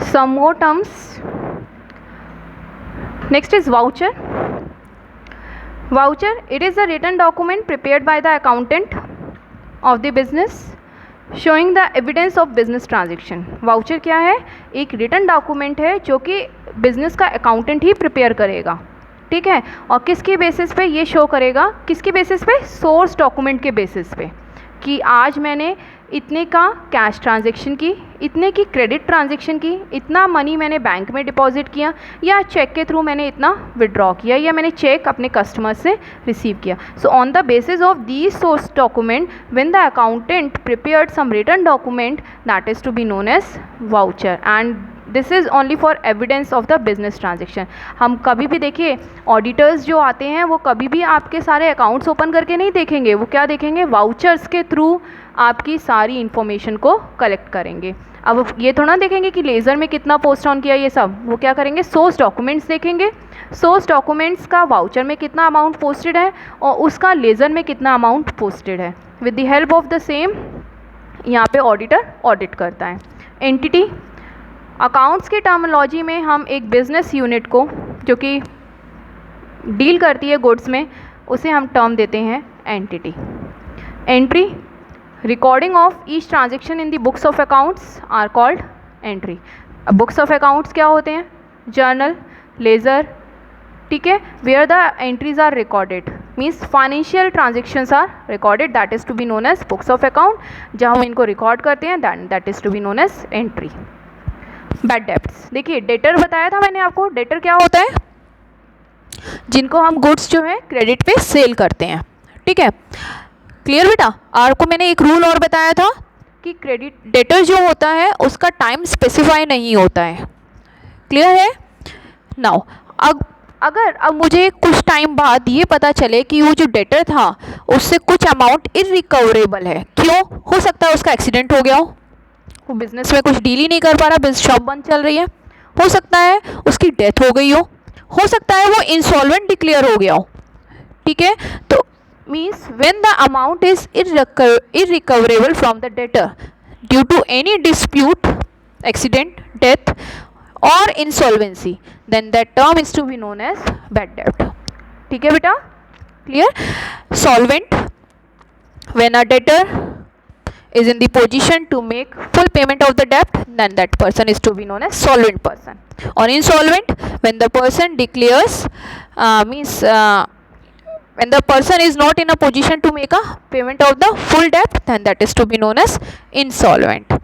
Some more terms. Next is voucher. Voucher, it is a written document prepared by the accountant of the business showing the evidence of business transaction. Voucher क्या है? एक written document है जो कि business का accountant ही prepare करेगा, ठीक है, और किसकी बेसिस पे ये शो करेगा, किसकी बेसिस पे? सोर्स डॉक्यूमेंट के बेसिस पे, कि आज मैंने इतने का कैश ट्रांजैक्शन की, इतने की क्रेडिट ट्रांजैक्शन की, इतना मनी मैंने बैंक में डिपॉजिट किया, या चेक के थ्रू मैंने इतना विड्रॉ किया, या मैंने चेक अपने कस्टमर से रिसीव किया. So on the basis of these source document when the accountant prepared some written document that is to be known as voucher, and this is only for evidence of the business transaction. हम कभी भी देखिए auditors जो आते हैं वो कभी भी आपके सारे अकाउंट्स ओपन करके नहीं देखेंगे, वो क्या देखेंगे? वाउचर्स के थ्रू आपकी सारी इन्फॉर्मेशन को कलेक्ट करेंगे. अब ये थोड़ा देखेंगे कि लेज़र में कितना पोस्ट ऑन किया, ये सब वो क्या करेंगे? सोर्स डॉक्यूमेंट्स देखेंगे, सोर्स डॉक्यूमेंट्स का वाउचर में कितना अमाउंट पोस्टेड है और उसका लेज़र में कितना अमाउंट पोस्टेड है. With the help of the same यहाँ पे ऑडिटर ऑडिट करता है. एंटिटी, अकाउंट्स की टर्मिनोलॉजी में हम एक बिजनेस यूनिट को जो कि डील करती है गुड्स में, उसे हम टर्म देते हैं entity. Entry, recording of each transaction in the books of accounts are called entry. Books of accounts क्या होते हैं? जर्नल, लेजर, ठीक है, where the entries are recorded, means financial transactions are recorded, that is to be known as books of account. जहाँ हम इनको record करते हैं that is to be known as entry. Bad debts, देखिए debtor बताया था मैंने आपको. डेटर क्या होता है? जिनको हम गुड्स जो है क्रेडिट पे सेल करते हैं, ठीक है. क्लियर बेटा? आपको मैंने एक रूल और बताया था कि क्रेडिट डेटर जो होता है उसका टाइम स्पेसिफाई नहीं होता है. क्लियर है? नाउ अब मुझे कुछ टाइम बाद ये पता चले कि वो जो डेटर था उससे कुछ अमाउंट इररिकवरेबल है. क्यों? हो सकता है उसका एक्सीडेंट हो गया हो, वो बिज़नेस में कुछ डील ही नहीं कर पा रहा, बिजनेस शॉप बंद चल रही है. हो सकता है उसकी डेथ हो गई हो सकता है वो इंसॉल्वेंट डिक्लेयर हो गया हो, ठीक है. तो means when the amount is irrecoverable from the debtor due to any dispute, accident, death और insolvency, then that term is to be known as bad डेब्ट. ठीक है बेटा? Clear? Solvent, when a debtor is in the position to make full payment of the debt, then that person is to be known as solvent person. Or insolvent, when the person declares when the person is not in a position to make a payment of the full debt, then that is to be known as insolvent.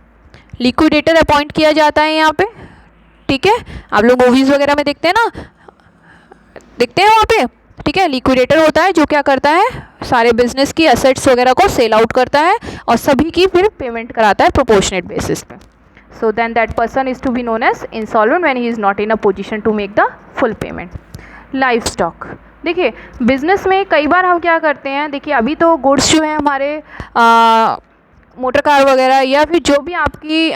Liquidator appoint किया जाता है यहाँ पे, ठीक है. आप लोग movies वगैरह में देखते हैं ना, देखते हैं वहाँ पे, ठीक है. लिक्विडेटर होता है जो क्या करता है, सारे बिजनेस की एसेट्स वगैरह को सेल आउट करता है और सभी की फिर पेमेंट कराता है प्रोपोर्शनेट बेसिस पे. So then that person is to be known as insolvent when he is not in a position to make the full payment. Life stock, देखिए बिजनेस में कई बार हम क्या करते हैं, देखिए अभी तो गुड्स जो है हमारे मोटर कार वगैरह या फिर जो भी आपकी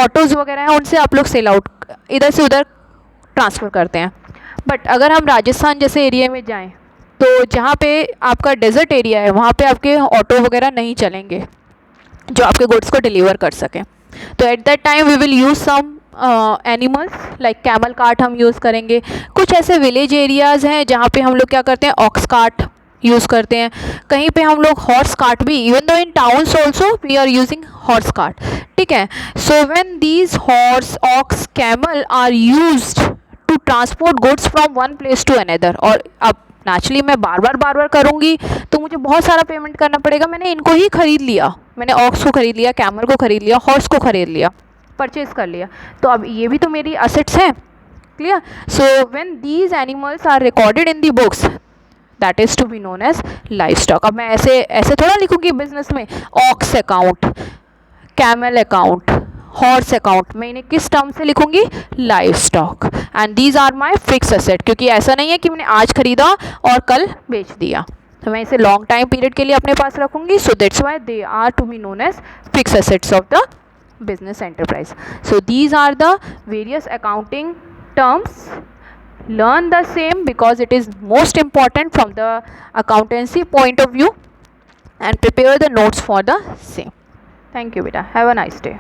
ऑटोज़ वगैरह हैं उनसे आप लोग सेल आउट इधर से उधर ट्रांसफ़र करते हैं. बट अगर हम राजस्थान जैसे एरिया में जाएं तो जहाँ पे आपका डेजर्ट एरिया है वहाँ पे आपके ऑटो वगैरह नहीं चलेंगे जो आपके गुड्स को डिलीवर कर सकें. तो at that time we will use some animals like camel cart हम यूज़ करेंगे. कुछ ऐसे विलेज एरियाज़ हैं जहाँ पे हम लोग क्या करते हैं, ऑक्स कार्ट यूज़ करते हैं. कहीं पे हम लोग हॉर्स कार्ट भी, even though in towns also we are using horse cart, ठीक है. So when these horse, ox, camel are used to transport goods from one place to another, और अब नेचुरली मैं बार बार करूँगी तो मुझे बहुत सारा पेमेंट करना पड़ेगा. मैंने इनको ही खरीद लिया, मैंने ऑक्स को खरीद लिया, कैमल को खरीद लिया, हॉर्स को खरीद लिया, परचेज कर लिया, तो अब ये भी तो मेरी असेट्स हैं. Clear? So when these animals are recorded in the books that is to be known as life stock. अब मैं ऐसे थोड़ा लिखूँगी बिजनेस में ox account, camel account, horse account, मैं इन्हें किस टर्म से लिखूंगी? Life stock. And these are my fix asset, क्योंकि ऐसा नहीं है कि मैंने आज खरीदा और कल बेच दिया, तो मैं इसे लॉन्ग टाइम पीरियड के लिए अपने पास रखूंगी. So that's why they are to be known as fix assets of the business enterprise. So these are the various accounting terms. Learn the same because it is most important from the accountancy point of view and prepare the notes for the same. Thank you beta. Have a nice day.